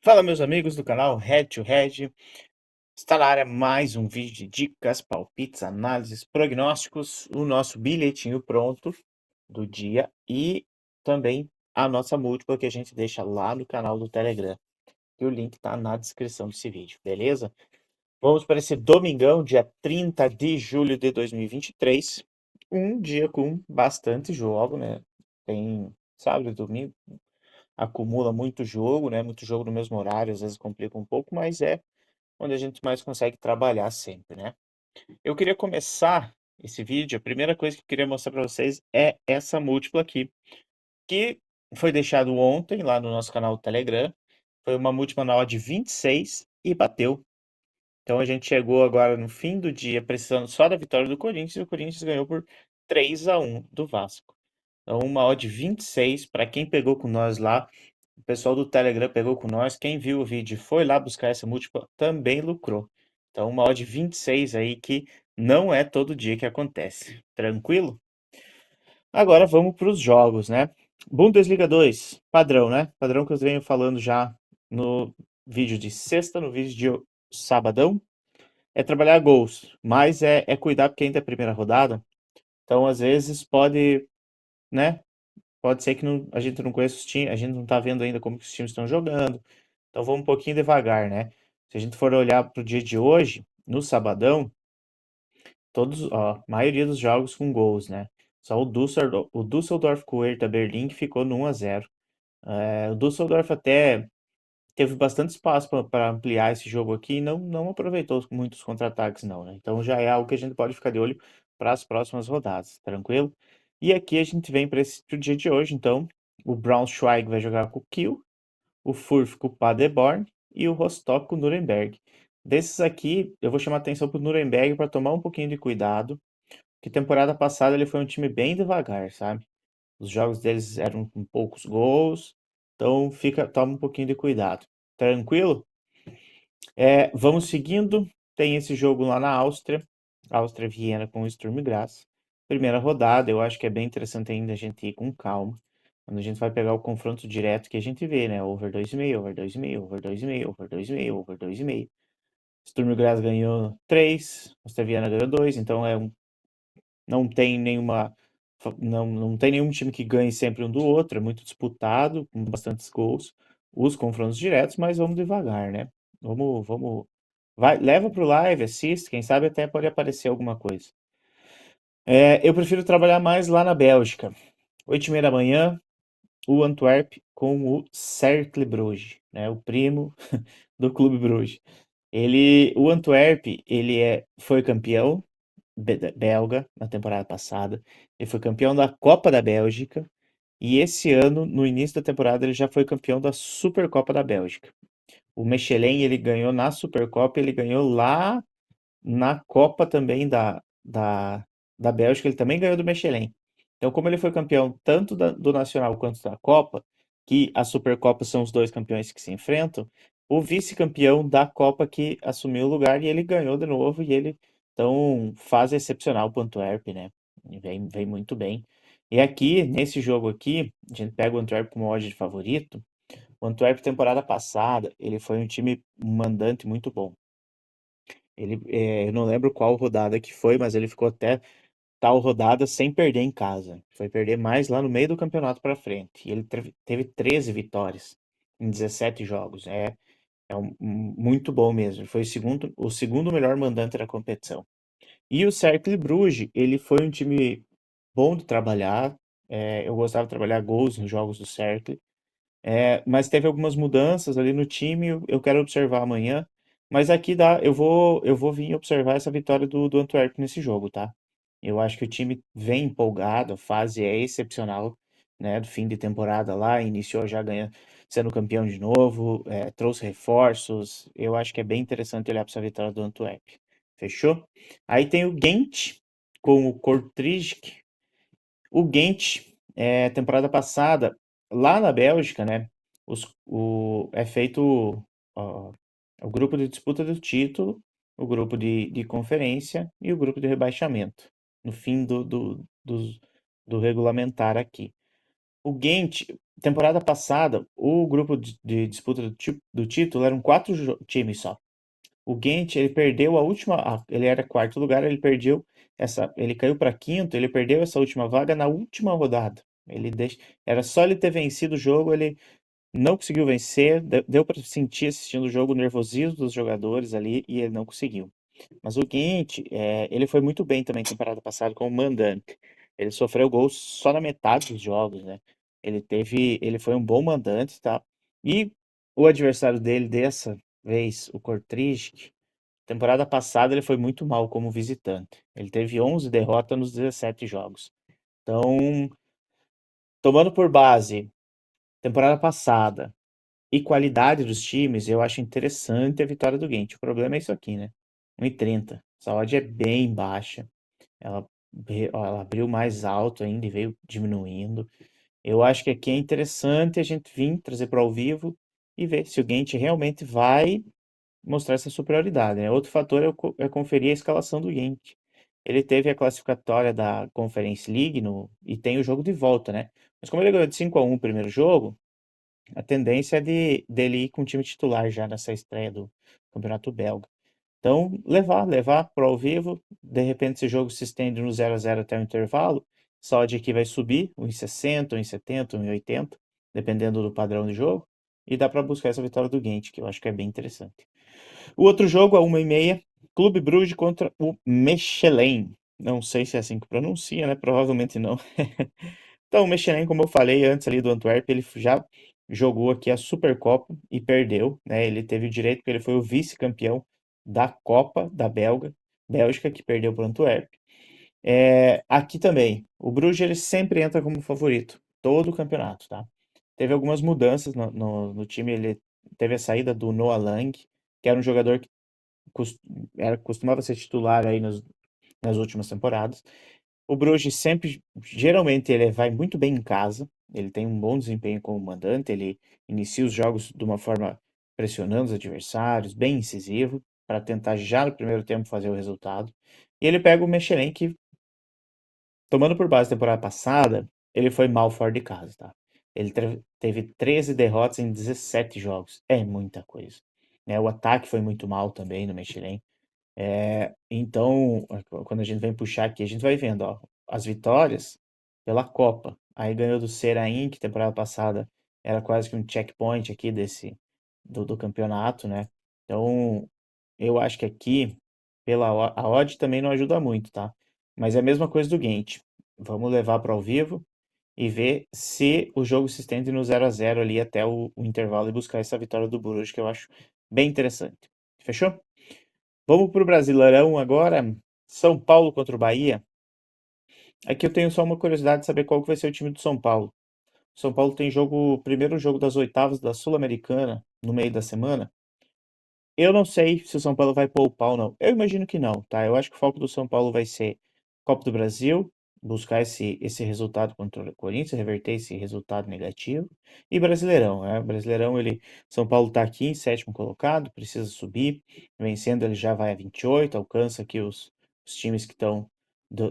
Fala, meus amigos do canal Head to Head. Está na área mais um vídeo de dicas, palpites, análises, prognósticos, o nosso bilhetinho pronto do dia e também a nossa múltipla que a gente deixa lá no canal do Telegram. E o link está na descrição desse vídeo, beleza? Vamos para esse domingão, dia 30 de julho de 2023. Um dia com bastante jogo, né? Tem sábado e domingo, acumula muito jogo, né? Muito jogo no mesmo horário, às vezes complica um pouco, mas é onde a gente mais consegue trabalhar sempre, né? Eu queria começar esse vídeo, a primeira coisa que eu queria mostrar para vocês é essa múltipla aqui, que foi deixado ontem lá no nosso canal do Telegram. Foi uma múltipla na odd de 26 e bateu. Então a gente chegou agora no fim do dia precisando só da vitória do Corinthians e o Corinthians ganhou por 3-1 do Vasco. Então uma odd de 26 para quem pegou com nós lá. O pessoal do Telegram pegou com nós. Quem viu o vídeo e foi lá buscar essa múltipla também lucrou. Então, uma odd de 26 aí que não é todo dia que acontece. Tranquilo? Agora vamos para os jogos, né? Bundesliga 2, padrão, né? Padrão que eu venho falando já no vídeo de sexta, no vídeo de sabadão. É trabalhar gols, mas é cuidar porque ainda é a primeira rodada. Então, às vezes, pode, né? Pode ser que a gente não conheça os times, a gente não tá vendo ainda como que os times estão jogando. Então vamos um pouquinho devagar, né? Se a gente for olhar para o dia de hoje, no sabadão, a maioria dos jogos com gols, né? Só o Düsseldorf com o Hertha Berlim que ficou no 1-0. O Düsseldorf até teve bastante espaço para ampliar esse jogo aqui e não aproveitou muitos contra-ataques, não, né? Então já é algo que a gente pode ficar de olho para as próximas rodadas, tranquilo? E aqui a gente vem para o dia de hoje, então. O Braunschweig vai jogar com o Kiel, o Furth com o Paderborn e o Rostock com o Nuremberg. Desses aqui, eu vou chamar atenção para o Nuremberg para tomar um pouquinho de cuidado, que temporada passada ele foi um time bem devagar, sabe? Os jogos deles eram com poucos gols, então toma um pouquinho de cuidado. Tranquilo? Vamos seguindo. Tem esse jogo lá na Áustria, Áustria-Viena com o Sturm Graz. Primeira rodada, eu acho que é bem interessante ainda a gente ir com calma. Quando a gente vai pegar o confronto direto que a gente vê, né? Over 2,5, over 2,5, over 2,5, over 2,5, over 2,5. Sturm Graz ganhou 3, Áustria Viena ganhou 2, então não tem não tem nenhum time que ganhe sempre um do outro, é muito disputado, com bastantes gols, os confrontos diretos, mas vamos devagar, né? Vamos, vai, leva pro live, assiste, quem sabe até pode aparecer alguma coisa. Eu prefiro trabalhar mais lá na Bélgica. 8h30 da manhã, o Antwerp com o Cercle Bruges, né? O primo do Clube Bruges. O Antwerp, foi campeão belga na temporada passada. Ele foi campeão da Copa da Bélgica. E esse ano, no início da temporada, ele já foi campeão da Supercopa da Bélgica. O Mechelen, ele ganhou na Supercopa, ele ganhou lá na Copa também da Bélgica, ele também ganhou do Mechelen. Então, como ele foi campeão tanto do Nacional quanto da Copa, que a Supercopa são os dois campeões que se enfrentam, o vice-campeão da Copa que assumiu o lugar e ele ganhou de novo, e ele, então, faz excepcional para o Antwerp, né? E vem muito bem. E aqui, nesse jogo aqui, a gente pega o Antwerp como odd de favorito. O Antwerp, temporada passada, ele foi um time mandante muito bom. Eu não lembro qual rodada que foi, mas ele ficou até tal rodada sem perder em casa. Foi perder mais lá no meio do campeonato para frente. E ele teve 13 vitórias em 17 jogos. Muito bom mesmo. Ele foi o segundo melhor mandante da competição. E o Cercle Bruges, ele foi um time bom de trabalhar. Eu gostava de trabalhar gols nos jogos do Cercle. Mas teve algumas mudanças ali no time, eu quero observar amanhã. Mas aqui eu vou vir observar essa vitória do Antwerp nesse jogo, tá? Eu acho que o time vem empolgado, a fase é excepcional, né? Do fim de temporada lá, iniciou já ganhando, sendo campeão de novo, trouxe reforços. Eu acho que é bem interessante olhar para essa vitória do Antwerp. Fechou? Aí tem o Ghent com o Kortrijk. O Ghent, temporada passada, lá na Bélgica, né? É feito ó, o grupo de disputa do título, o grupo de conferência e o grupo de rebaixamento, no fim do regulamentar aqui. O Gent, temporada passada, o grupo de disputa do título eram quatro times só. O Gent, ele perdeu a última, ele era quarto lugar, ele perdeu ele caiu para quinto, ele perdeu essa última vaga na última rodada. Era só ele ter vencido o jogo, ele não conseguiu vencer, deu para sentir assistindo o jogo o nervosismo dos jogadores ali e ele não conseguiu. Mas o Gent, ele foi muito bem também temporada passada como mandante. Ele sofreu gols só na metade dos jogos, né? Ele foi um bom mandante, tá? E o adversário dele dessa vez, o Kortrijk, temporada passada ele foi muito mal como visitante. Ele teve 11 derrotas nos 17 jogos. Então, tomando por base temporada passada e qualidade dos times, eu acho interessante a vitória do Gent. O problema é isso aqui, né? 1,30. Essa odd é bem baixa. Ela abriu mais alto ainda e veio diminuindo. Eu acho que aqui é interessante a gente vir trazer para ao vivo e ver se o Gent realmente vai mostrar essa superioridade, né? Outro fator é conferir a escalação do Gent. Ele teve a classificatória da Conference League e tem o jogo de volta, né? Mas como ele ganhou de 5-1 o primeiro jogo, a tendência é dele ir com o time titular já nessa estreia do Campeonato Belga. Então, levar para ao vivo, de repente esse jogo se estende no 0-0 até o intervalo, só de aqui vai subir, 1,60, 1,70, 1,80, dependendo do padrão de jogo, e dá para buscar essa vitória do Gent, que eu acho que é bem interessante. O outro jogo, a 1h30, Clube Bruges contra o Mechelen. Não sei se é assim que pronuncia, né? Provavelmente não. Então, o Mechelen, como eu falei antes ali do Antwerp, ele já jogou aqui a Supercopa e perdeu, né? Ele teve o direito porque ele foi o vice-campeão da Copa da Bélgica, que perdeu para o Antwerp. Aqui também, o Bruges ele sempre entra como favorito, todo o campeonato, tá? Teve algumas mudanças no time, ele teve a saída do Noah Lang, que era um jogador que cos- costumava ser titular aí nas últimas temporadas. O Bruges sempre, geralmente, ele vai muito bem em casa, ele tem um bom desempenho como mandante, ele inicia os jogos de uma forma pressionando os adversários, bem incisivo, para tentar já no primeiro tempo fazer o resultado. E ele pega o Mechelen, que, tomando por base a temporada passada, ele foi mal fora de casa, tá? Ele teve 13 derrotas em 17 jogos. É muita coisa. Né? O ataque foi muito mal também no Mechelen. Então, quando a gente vem puxar aqui, a gente vai vendo, ó, as vitórias pela Copa. Aí ganhou do Seraing, que temporada passada era quase que um checkpoint aqui do campeonato, né? Então, eu acho que aqui, a odd também não ajuda muito, tá? Mas é a mesma coisa do Gent. Vamos levar para ao vivo e ver se o jogo se estende no 0-0 ali até o intervalo e buscar essa vitória do Borussia, que eu acho bem interessante. Fechou? Vamos para o Brasileirão agora. São Paulo contra o Bahia. Aqui eu tenho só uma curiosidade de saber qual que vai ser o time do São Paulo. São Paulo tem primeiro jogo das oitavas da Sul-Americana no meio da semana. Eu não sei se o São Paulo vai poupar ou não. Eu imagino que não, tá? Eu acho que o foco do São Paulo vai ser Copa do Brasil, buscar esse resultado contra o Corinthians, reverter esse resultado negativo. E Brasileirão, né? Brasileirão, São Paulo tá aqui em sétimo colocado, precisa subir. Vencendo, ele já vai a 28, alcança aqui os times que estão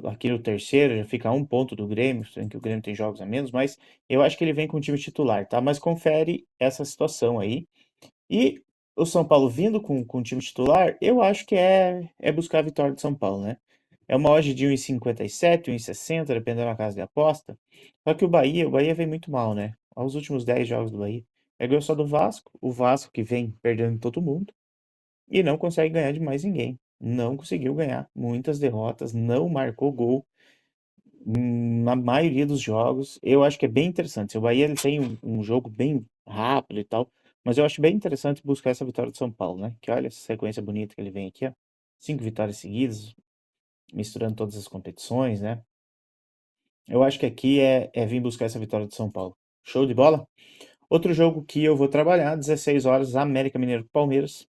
aqui no terceiro, já fica a um ponto do Grêmio, sendo que o Grêmio tem jogos a menos, mas eu acho que ele vem com o time titular, tá? Mas confere essa situação aí. E o São Paulo vindo com o time titular, eu acho que é buscar a vitória do São Paulo, né? É uma odd de 1,57, 1,60, dependendo da casa de aposta. Só que o Bahia vem muito mal, né? Aos últimos 10 jogos do Bahia. Ganhou só do Vasco, o Vasco que vem perdendo todo mundo e não consegue ganhar de mais ninguém. Não conseguiu ganhar, muitas derrotas, não marcou gol na maioria dos jogos. Eu acho que é bem interessante. O Bahia ele tem um jogo bem rápido e tal, mas eu acho bem interessante buscar essa vitória do São Paulo, né? Que olha essa sequência bonita que ele vem aqui, ó. 5 vitórias seguidas, misturando todas as competições, né? Eu acho que aqui é vir buscar essa vitória do São Paulo. Show de bola? Outro jogo que eu vou trabalhar, 16 horas, América Mineiro com Palmeiras.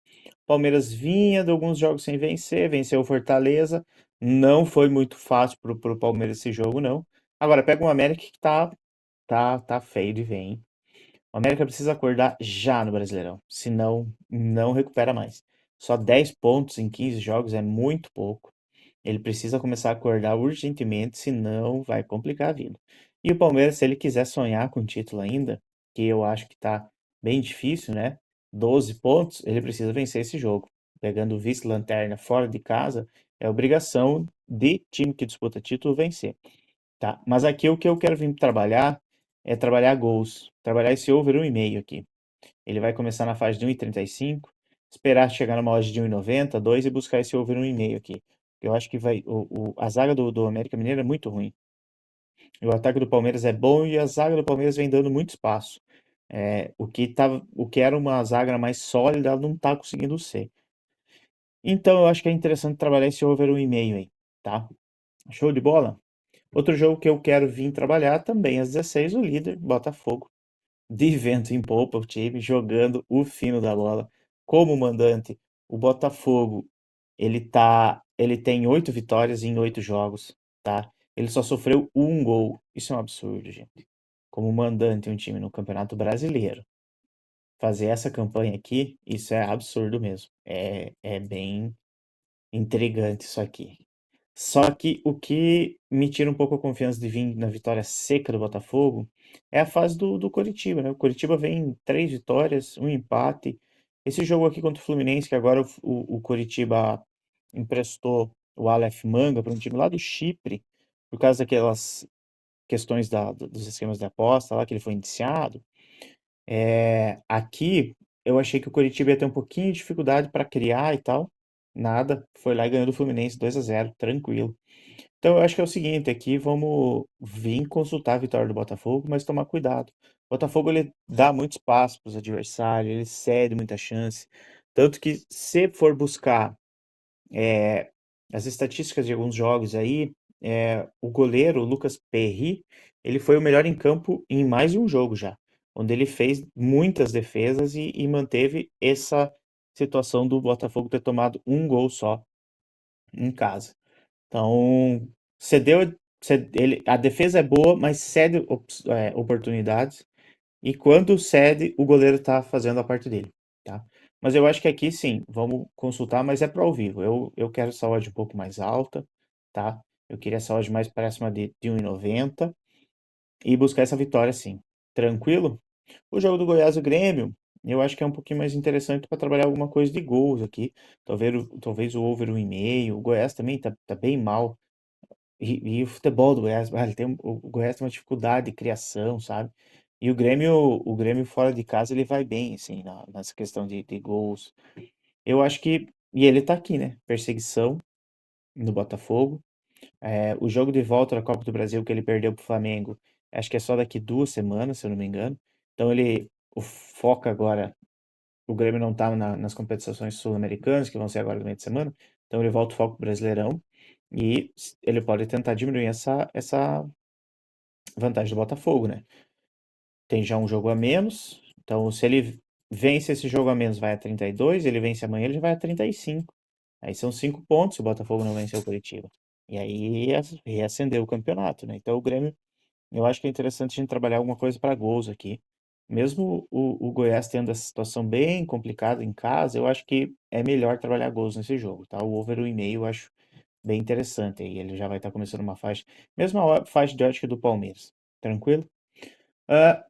Palmeiras vinha de alguns jogos sem vencer, venceu o Fortaleza. Não foi muito fácil pro Palmeiras esse jogo, não. Agora, pega um América que tá feio de ver, hein? O América precisa acordar já no Brasileirão, senão não recupera mais. Só 10 pontos em 15 jogos é muito pouco. Ele precisa começar a acordar urgentemente, senão vai complicar a vida. E o Palmeiras, se ele quiser sonhar com o título ainda, que eu acho que tá bem difícil, né? 12 pontos, ele precisa vencer esse jogo. Pegando o vice-lanterna fora de casa, é obrigação de time que disputa título vencer, tá? Mas aqui o que eu quero vir trabalhar é trabalhar gols, trabalhar esse over 1,5 aqui. Ele vai começar na faixa de 1,35, esperar chegar numa odd de 1,90, 2 e buscar esse over 1,5 aqui. Eu acho que vai a zaga do América Mineiro é muito ruim. O ataque do Palmeiras é bom e a zaga do Palmeiras vem dando muito espaço. O que era uma zaga mais sólida, ela não tá conseguindo ser. Então eu acho que é interessante trabalhar esse over 1,5 aí, tá? Show de bola? Outro jogo que eu quero vir trabalhar também às 16, o líder, Botafogo. De vento em popa, o time jogando o fino da bola. Como mandante, o Botafogo, ele tem 8 vitórias em 8 jogos, tá? Ele só sofreu um gol. Isso é um absurdo, gente. Como mandante um time no Campeonato Brasileiro, fazer essa campanha aqui, isso é absurdo mesmo. É bem intrigante isso aqui. Só que o que me tira um pouco a confiança de vir na vitória seca do Botafogo é a fase do Coritiba, né? O Coritiba vem em 3 vitórias, um empate. Esse jogo aqui contra o Fluminense, que agora o Coritiba emprestou o Aleph Manga para um time lá do Chipre, por causa daquelas questões dos esquemas de aposta lá que ele foi indiciado. Aqui eu achei que o Coritiba ia ter um pouquinho de dificuldade para criar e tal. Nada, foi lá e ganhou do Fluminense 2-0, tranquilo. Então, eu acho que é o seguinte, aqui vamos vir consultar a vitória do Botafogo, mas tomar cuidado. O Botafogo ele dá muito espaço para os adversários, ele cede muita chance. Tanto que se for buscar é, as estatísticas de alguns jogos aí, o goleiro, o Lucas Perry, ele foi o melhor em campo em mais de um jogo já, onde ele fez muitas defesas e manteve essa situação do Botafogo ter tomado um gol só em casa. Então, cedeu, a defesa é boa, mas cede oportunidades. E quando cede, o goleiro tá fazendo a parte dele, tá? Mas eu acho que aqui sim, vamos consultar, mas é para ao vivo. Eu quero essa odd um pouco mais alta, tá? Eu queria essa odd mais próxima de 1,90 e buscar essa vitória sim. Tranquilo? O jogo do Goiás e o Grêmio, eu acho que é um pouquinho mais interessante para trabalhar alguma coisa de gols aqui. Talvez o over 1,5. O Goiás também tá bem mal. E o futebol do Goiás, o Goiás tem uma dificuldade de criação, sabe? E o Grêmio fora de casa, ele vai bem, assim, nessa questão de gols. Eu acho que, e ele tá aqui, né? Perseguição no Botafogo. O jogo de volta da Copa do Brasil que ele perdeu pro Flamengo, acho que é só daqui 2 semanas, se eu não me engano. Então o foco agora, o Grêmio não tá nas competições sul-americanas, que vão ser agora no meio de semana. Então ele volta o foco pro Brasileirão. E ele pode tentar diminuir essa vantagem do Botafogo, né? Tem já um jogo a menos, então se ele vence esse jogo a menos, vai a 32, ele vence amanhã, ele já vai a 35. Aí são 5 pontos se o Botafogo não vencer o Curitiba. E aí reacendeu o campeonato, né? Então o Grêmio, eu acho que é interessante a gente trabalhar alguma coisa para gols aqui. Mesmo o Goiás tendo essa situação bem complicada em casa, eu acho que é melhor trabalhar gols nesse jogo, tá? O over 1,5 eu acho bem interessante aí. Ele já vai estar começando uma faixa, mesma faixa de ótica do Palmeiras. Tranquilo? Ah,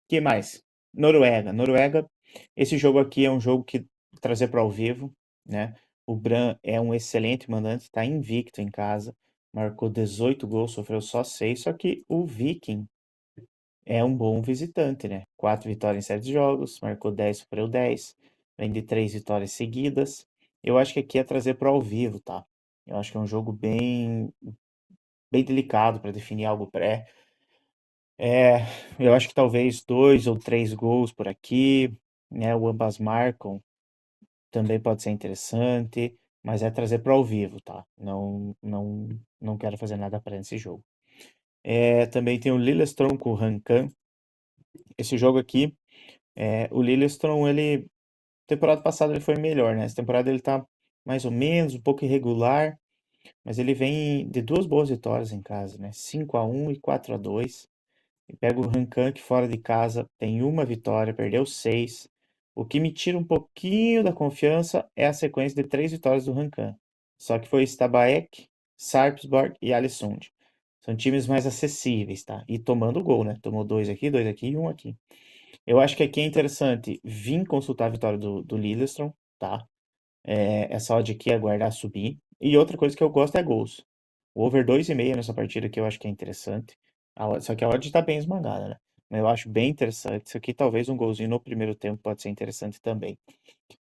que mais? Noruega. Noruega, esse jogo aqui é um jogo que trazer para ao vivo, né? O Bran é um excelente mandante, está invicto em casa, marcou 18 gols, sofreu só 6, só que o Viking é um bom visitante, né? 4 vitórias em 7 jogos, marcou 10, sofreu 10, vem de 3 vitórias seguidas. Eu acho que aqui é trazer para ao vivo, tá? Eu acho que é um jogo bem delicado para definir algo pré. É, eu acho que talvez 2 ou 3 gols por aqui, né? O ambas marcam, também pode ser interessante, mas é trazer para ao vivo, tá? Não quero fazer nada para esse jogo. Também tem o Lillestrøm com o Rancan. Esse jogo aqui, o Lillestrøm, temporada passada ele foi melhor, né? Essa temporada ele tá mais ou menos, um pouco irregular, mas ele vem de 2 boas vitórias em casa, né? 5-1 e 4-2. E pega o Rancan que fora de casa tem uma vitória, perdeu 6. O que me tira um pouquinho da confiança é a sequência de 3 vitórias do Rancan. Só que foi Stabæk, Sarpsborg e Alessund. São times mais acessíveis, tá? E tomando gol, né? Tomou dois aqui e um aqui. Eu acho que aqui é interessante vir consultar a vitória do Lillestrøm, tá? Essa odd aqui é aguardar subir. E outra coisa que eu gosto é gols. O over 2,5 nessa partida aqui eu acho que é interessante. Só que a odd tá bem esmagada, né? Mas eu acho bem interessante. Isso aqui talvez um golzinho no primeiro tempo pode ser interessante também.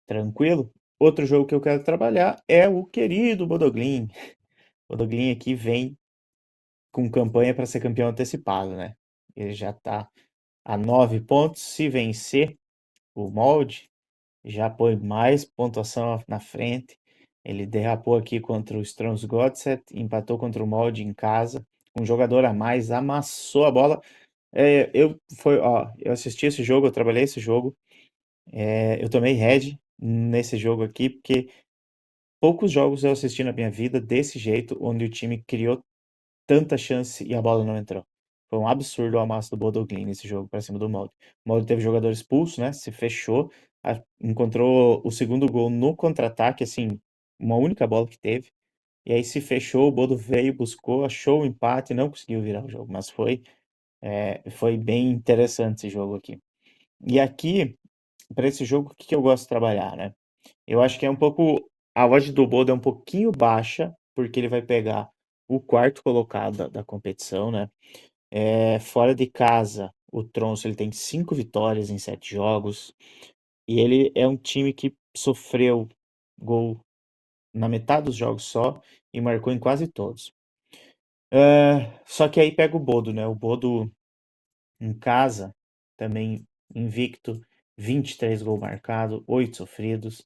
Tranquilo? Outro jogo que eu quero trabalhar é o querido Bodoglin. Bodoglin aqui vem com campanha para ser campeão antecipado, né? Ele já tá a 9 pontos. Se vencer o molde, já põe mais pontuação na frente. Ele derrapou aqui contra o Strømsgodset, empatou contra o molde em casa. Um jogador a mais, amassou a bola. Eu assisti esse jogo, eu trabalhei esse jogo. Eu tomei head nesse jogo aqui, porque poucos jogos eu assisti na minha vida desse jeito, onde o time criou tanta chance e a bola não entrou. Foi um absurdo o amasso do Bodoglin nesse jogo para cima do Molde. O Molde teve jogador expulso, né? Se fechou, encontrou o segundo gol no contra-ataque, assim, uma única bola que teve. E aí se fechou, o Bodo veio, buscou, achou o empate, não conseguiu virar o jogo, mas foi bem interessante esse jogo aqui. E aqui, para esse jogo, o que eu gosto de trabalhar, né? Eu acho que é um pouco. A odd do Bodo é um pouquinho baixa, porque ele vai pegar o quarto colocado da competição, né? Fora de casa, o Tromsø ele tem 5 vitórias em 7 jogos. E ele é um time que sofreu gol na metade dos jogos só e marcou em quase todos. Só que aí pega o Bodo, né? O Bodo em casa, também invicto, 23 gols marcados, 8 sofridos.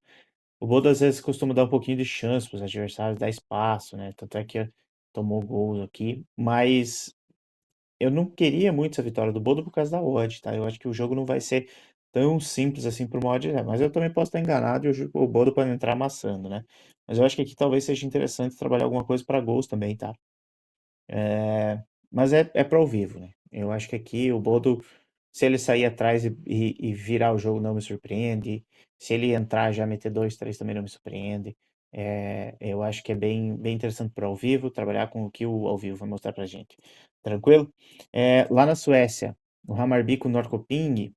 O Bodo às vezes costuma dar um pouquinho de chance para os adversários, dar espaço, né? Tanto é que tomou gols aqui, mas eu não queria muito essa vitória do Bodo por causa da odd, tá? Eu acho que o jogo não vai ser tão simples assim pro mod, né? Mas eu também posso estar enganado e o Bodo pode entrar amassando, né? Mas eu acho que aqui talvez seja interessante trabalhar alguma coisa para gols também, tá? Mas é para ao vivo, né? Eu acho que aqui o Bodo, se ele sair atrás e virar o jogo, não me surpreende. Se ele entrar já meter dois, três também não me surpreende. Eu acho que é bem interessante para ao vivo, trabalhar com o que o ao vivo vai mostrar pra gente. Tranquilo? Lá na Suécia, o Hammarby com o Norrköping,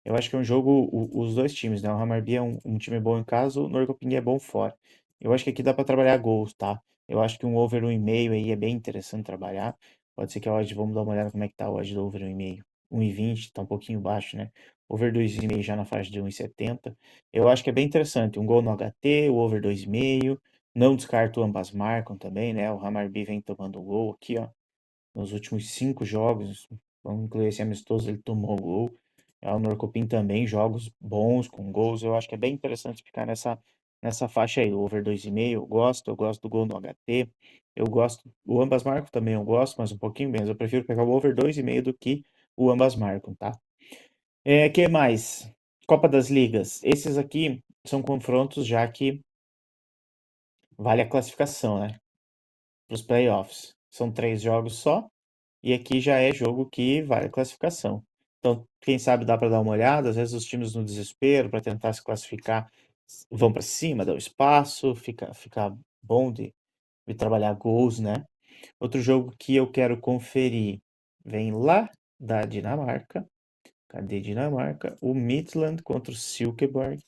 eu acho que é um jogo, os dois times, né? O Hammarby é um time bom em casa, o Norrköping é bom fora. Eu acho que aqui dá para trabalhar gols, tá? Eu acho que um over 1,5 aí é bem interessante trabalhar. Pode ser que a odd, vamos dar uma olhada como é que tá a odd do over 1,5. 1,20, tá um pouquinho baixo, né? Over 2,5 já na faixa de 1,70. Eu acho que é bem interessante. Um gol no HT, o over 2,5. Não descarto ambas marcam também, né? O Hammarby vem tomando gol aqui, ó. Nos últimos 5 jogos, vamos incluir esse amistoso, ele tomou gol. O Norcopim também, jogos bons, com gols. Eu acho que é bem interessante ficar nessa faixa aí. O over 2,5 eu gosto do gol no HT. Eu gosto, o ambas marcam também eu gosto, mas um pouquinho menos. Eu prefiro pegar o over 2,5 do que o ambas marcam, tá? Que mais? Copa das Ligas. Esses aqui são confrontos já que vale a classificação, né? Para os playoffs. São 3 jogos só. E aqui já é jogo que vale a classificação. Então, quem sabe dá para dar uma olhada. Às vezes os times no desespero para tentar se classificar vão para cima, dão espaço, fica bom de trabalhar gols, né? Outro jogo que eu quero conferir vem lá da Dinamarca. Cadê Dinamarca? O Midland contra o Silkeborg.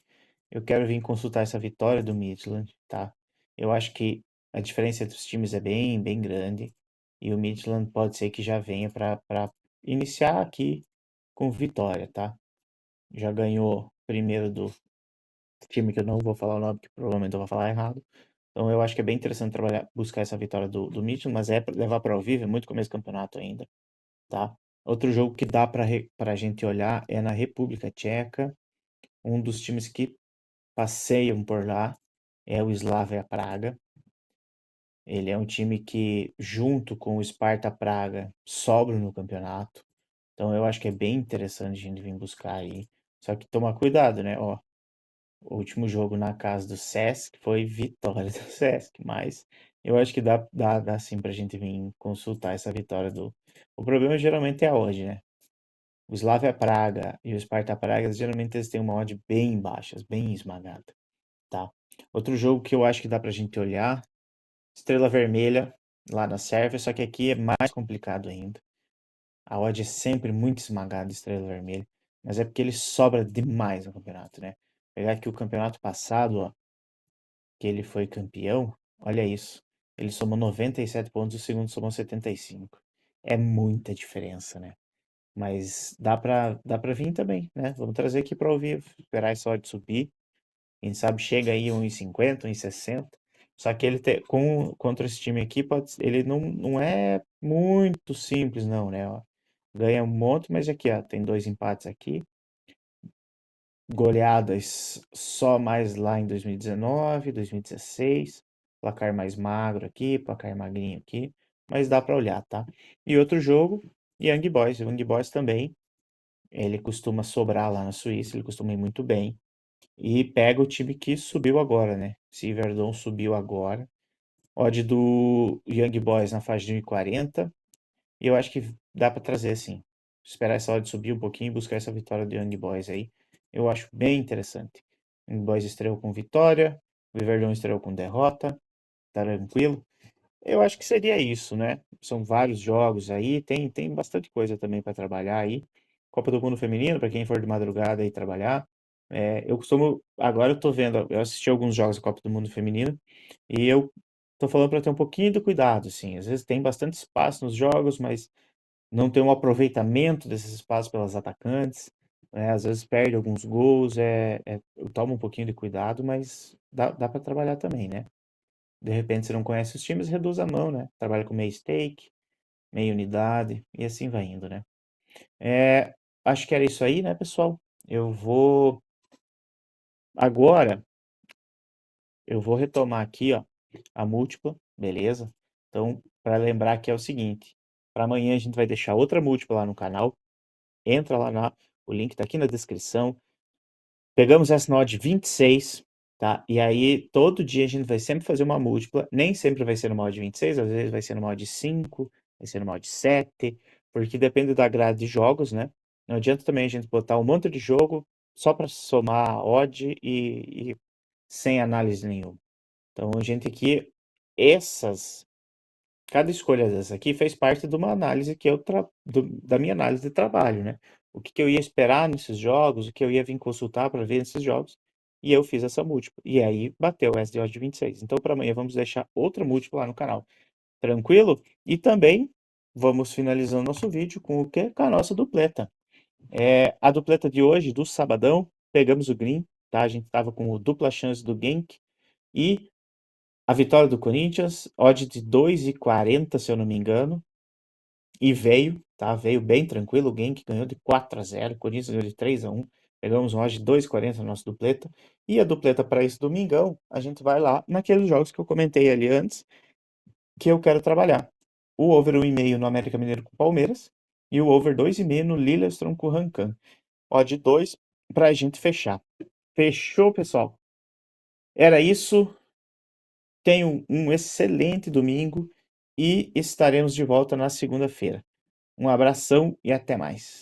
Eu quero vir consultar essa vitória do Midland, tá? Eu acho que a diferença entre os times é bem grande. E o Midland pode ser que já venha para iniciar aqui com vitória, tá? Já ganhou primeiro do time que eu não vou falar o nome, que provavelmente eu vou falar errado. Então eu acho que é bem interessante trabalhar, buscar essa vitória do Midland, mas levar para o vivo, é muito começo do campeonato ainda, tá? Outro jogo que dá para a gente olhar é na República Tcheca. Um dos times que passeiam por lá é o Slavia Praga. Ele é um time que, junto com o Sparta Praga, sobra no campeonato. Então eu acho que é bem interessante a gente vir buscar aí. Só que tomar cuidado, né? Ó, o último jogo na casa do Sesc foi vitória do Sesc, mas eu acho que dá sim pra gente vir consultar essa vitória do. O problema geralmente é a odd, né? O Slavia Praga e o Sparta Praga, geralmente eles têm uma odd bem baixa, bem esmagada, tá? Outro jogo que eu acho que dá pra gente olhar, Estrela Vermelha lá na Sérvia, só que aqui é mais complicado ainda. A odd é sempre muito esmagada, Estrela Vermelha, mas é porque ele sobra demais no campeonato, né? Pegar aqui o campeonato passado, ó, que ele foi campeão, olha isso. Ele somou 97 pontos, o segundo somou 75. É muita diferença, né? Mas dá pra vir também, né? Vamos trazer aqui para ouvir, esperar essa odd subir. Quem sabe chega aí 1,50, 1,60. Só que contra esse time aqui, ele não é muito simples, não, né? Ó, ganha um monte, mas aqui, ó, tem 2 empates aqui. Goleadas só mais lá em 2019, 2016. Placar mais magro aqui, placar magrinho aqui. Mas dá pra olhar, tá? E outro jogo, Young Boys. O Young Boys também, ele costuma sobrar lá na Suíça, ele costuma ir muito bem. E pega o time que subiu agora, né? Se Verdon subiu agora. Odd do Young Boys na faixa de 1,40. E eu acho que dá pra trazer, assim. Esperar essa odd subir um pouquinho e buscar essa vitória do Young Boys aí. Eu acho bem interessante. Young Boys estreou com vitória. O Verdon estreou com derrota. Tá tranquilo. Eu acho que seria isso, né? São vários jogos aí, tem bastante coisa também para trabalhar aí. Copa do Mundo Feminino, para quem for de madrugada aí trabalhar. Agora eu tô vendo, eu assisti alguns jogos da Copa do Mundo Feminino e eu tô falando para ter um pouquinho de cuidado, assim. Às vezes tem bastante espaço nos jogos, mas não tem um aproveitamento desses espaços pelas atacantes, né? Às vezes perde alguns gols, eu tomo um pouquinho de cuidado, mas dá para trabalhar também, né? De repente, você não conhece os times, reduz a mão, né? Trabalha com meio stake, meia unidade, e assim vai indo, né? É, acho que era isso aí, né, pessoal? Agora, eu vou retomar aqui, ó, a múltipla, beleza? Então, para lembrar que é o seguinte, para amanhã a gente vai deixar outra múltipla lá no canal, entra lá o link tá aqui na descrição. Pegamos essa na odd 26, tá? E aí, todo dia a gente vai sempre fazer uma múltipla. Nem sempre vai ser numa odd 26, às vezes vai ser numa odd 5, vai ser numa odd 7, porque depende da grade de jogos, né? Não adianta também a gente botar um monte de jogo só para somar a odd e sem análise nenhuma. Então, a gente aqui, essas cada escolha dessa aqui fez parte de uma análise da minha análise de trabalho, né? O que eu ia esperar nesses jogos, o que eu ia vir consultar para ver nesses jogos, e eu fiz essa múltipla. E aí bateu o SDO de 26. Então, para amanhã, vamos deixar outra múltipla lá no canal. Tranquilo? E também vamos finalizando nosso vídeo com o quê? Com a nossa dupleta. A dupleta de hoje, do sabadão, pegamos o green, tá? A gente tava com o dupla chance do Genk e a vitória do Corinthians, odd de 2,40, se eu não me engano, e veio, tá? Veio bem tranquilo, o Genk ganhou de 4-0, o Corinthians ganhou de 3-1, pegamos um odd de 2,40 na nossa dupleta, e a dupleta para esse domingão, a gente vai lá naqueles jogos que eu comentei ali antes, que eu quero trabalhar. O over 1,5 no América Mineiro com o Palmeiras, e o over 2,5 no Lillestrøm com o Rancan. Odd 2 para a gente fechar. Fechou, pessoal? Era isso. Tenham um excelente domingo e estaremos de volta na segunda-feira. Um abração e até mais.